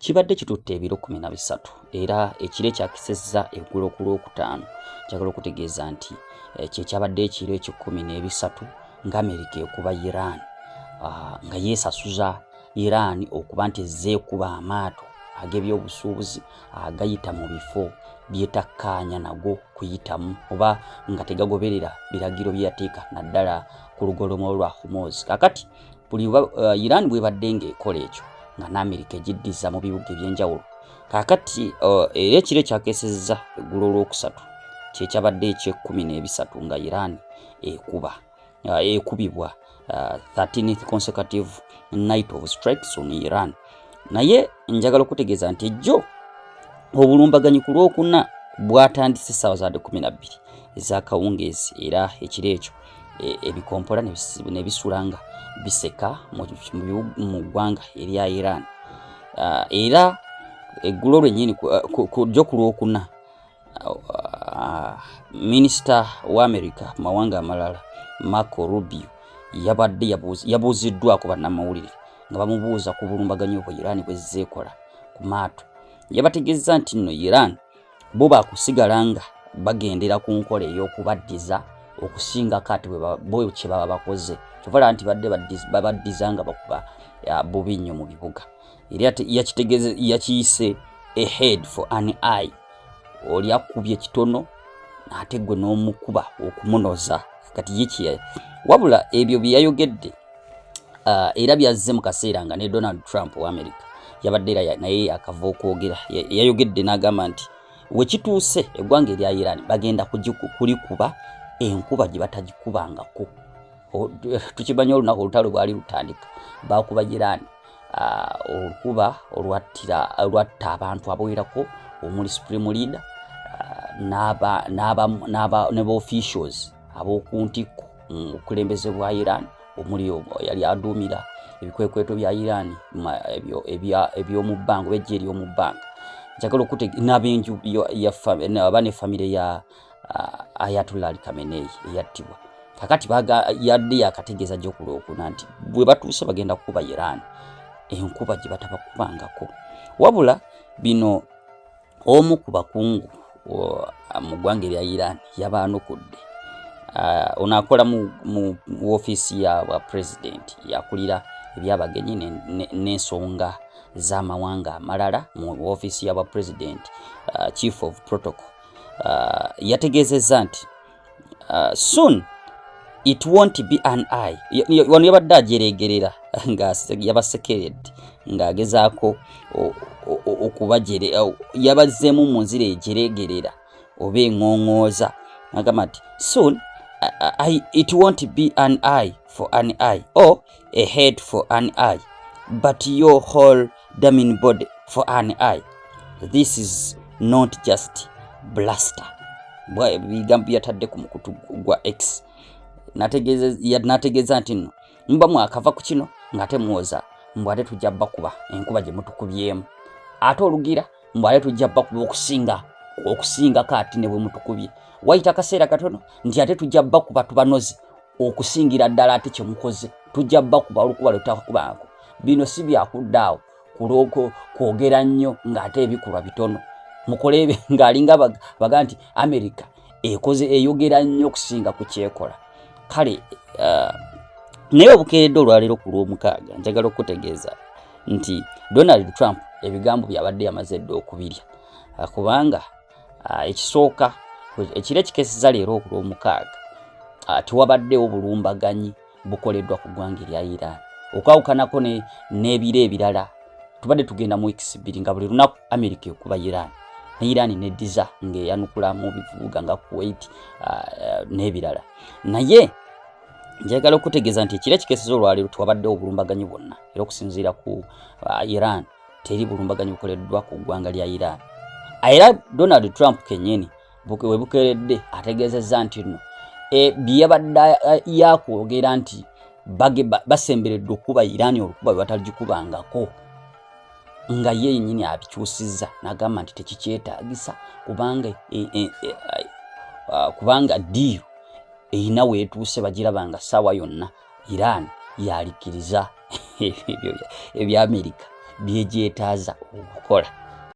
kibadde kitutte ebiro 13 era ekiro ekyakisezza eggulo ku Lwokutaano njagala okutegeeza nti kyekyabadde ekiro ekye-13 nga Amerika ekuba Iran nga yeesasuza Iran okuba nti ezzeekuba amaato ag'ebyobusuubuzi agayita mu bifo byetakkaanya nago kuyitamu oba nga tegagoberera biragiro byeyateeka naddala ku lugolomo lwa Hormuz. Kakati buli Iran bwebadde ng'ekola ekyo nga n'Amerika egiddiza mu bibuga ebyenjawulo. Kakati era ekiro ekyakeesezza eggulo Olwokusatu kyekyabadde ekye-13 nga Iran ekubibwa 13th consecutive night of strikes on Iran. Naye njagala okutegeeza nti ejjo obulumbaganyi ku Lwokuna bwatandise ssaawa za 12 ez'akawungeezi era ekiro ekyo ebikompola ne bisulanga biseka mu ggwanga erya Iran. Era eggulo lwennyini kujjo ku Lwokuna minisita wa Amerika mawanga amalala Marco Rubio yabadde yabuuziddwako bannamawulire nga bamubuuza ku bulumbaganyi obwo Iran bwe zzeekola ku maato. Yabategeeza nti nno Iran bo baakusigala nga bagendera ku nkola ey'okubaddiza okusinga kati bo kye baba bakoze. Kyovala nti badde babaddiza nga bakuba bubi nnyo mu bibuga. Era yakiyise a head for an eye. Oli akubye kitono n'ate gwe n'omukuba okumunoza. Kati ye wabula ebyo byayogedde era byazze mu kaseera nga ne Donald Trump wa America yabadde naye akava okwogera. Yayogedde n'agamba nti we kituuse eggwanga erya Iran bagenda kulikuba enkuba gye batagikubangako. Tukimanya olunaku olutalo bwali lutandika bakuba Iran olukuba olwatta abantu abawerako omuli supreme leader n'aba officials ab'okuntikko okulembeze bwa Iran omuli yali aduumira ebikwekweto bya Iran eby'omu bbanga oba ejje ery'omu bbanga. Njagala n'ab'enju aba ne famire ya Ayatollah Ali Khamenei eyattibwa. Kakati yadde yakategeeza gyo ku Lwokuna nti bwe batuuse bagenda kukuba Iran enkuba gye batabakubangako. Wabula bino omu ku bakungu mu ggwanga erya Iran yabaanukudde. Ono akola mu ofiisi ya president yakulira ebyabagenyi n'ensonga z'amawanga amalala mu ofiisi ya president chief of protocol. Yategeezezza nti soon it won't be an eye. Wano yabadde ajereegerera nga yabasekeredde ng'agezaako yabazzeemu mu nzira ejereegerera oba eŋŋooŋooza. Agamba nti soon it won't be an eye for an eye or a head for an eye but your whole damning body for an eye. This is not just bluster. Bigambo byatadde ku mukutu gwa X. Nategeeza nti nno mba mwakava ku kino ng'ate muwoza mbwate tujja bakuba enkuba gye mutukubyemu. Ate olugira mbwate tujja bakuba okusinga kati ne bwe mutukubye. Wayita akaseera katono nti ate tujja bakuba tubanoze okusingira ddala ate kye mukoze. Tujja bakuba olukuba lutakubako. Bino si byakuddaawo kuloko kwogera nnyo ng'ate ebikolwa bitono. Mukole ng'alinga baga nti Amerika eyogera nnyo okusinga ku kyekola. Kale naye obukeeredde olwaleero ku Lwomukaaga njagala okutegeeza nti Donald Trump ebigambo byabadde yamaze dda okubirya kubanga ekisooka ekiro ekikeeseza leero ku Lwomukaaga tiwabaddewo bulumbaganyi bukoleddwa ku ggwanga erya Iran okwawukanako n'ebiro ebirala. Tubadde tugenda mu weeks 2 nga buli lunaku Amerika ekuba Iran ne Iran neddiza ng'eyanukula mu bivuga nga Kuwait n'ebirala. Naye njagala okutegeeza nti ekiro ekikeeseza olwaleero tiwabaddewo obulumbaganyi bwonna era okusinziira ku Iran teri bulumbaganyi bukoleddwa ku ggwanga lya Iran. Era Donald Trump kennyini we bukeeredde ategeezezza nti nno byabadde yakwogera nti basemberedde okuba Iran olukuba bwe bataligikubangako nga ye yennyini abikyusizza n'agamba nti tekikyetaagisa kubanga deal eyina weetuuse bagirabanga ssaawa yonna Iran yalikiriza ebya Amerika byegyetaaza okukola.